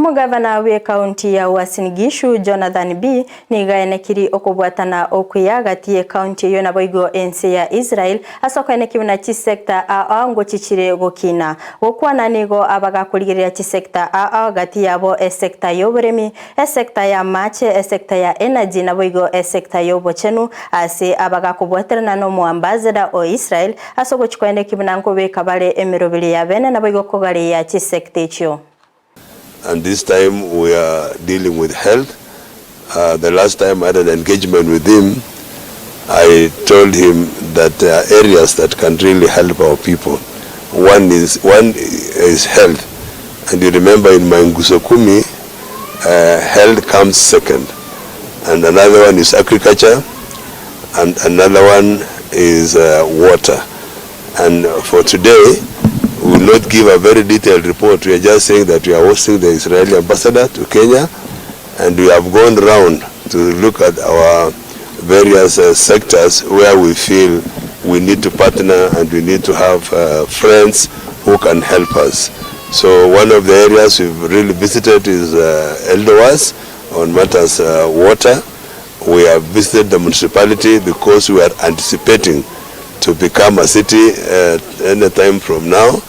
Omugavana we county ya Uasin Gishu Jonathan B nigaenekiri okubwatana okuyagatie county yo naboigo ense ya Israel asokaenekibuna chisekta ngo chichire gokina gokwana nigo abagakurigirira chisekta gati yabo esekta yoburemi esekta ya mache esekta ya energy naboigo esekta yobochenu ase abagakubwaterana no muambazada o Israel asogochikwaenekibuna nkobe kabale emirobili ya bene naboigo kogale ya chisekta icho. And this time we are dealing with health. The last time I had an engagement with him, I told him that there are areas that can really help our people. One is health. And you remember in my Gusii, health comes second. And another one is agriculture. And another one is water. And for today, we will not give a very detailed report. We are just saying that we are hosting the Israeli ambassador to Kenya, and we have gone around to look at our various sectors where we feel we need to partner and we need to have friends who can help us. So one of the areas we've really visited is Eldowas on matters water. We have visited the municipality because we are anticipating to become a city any time from now.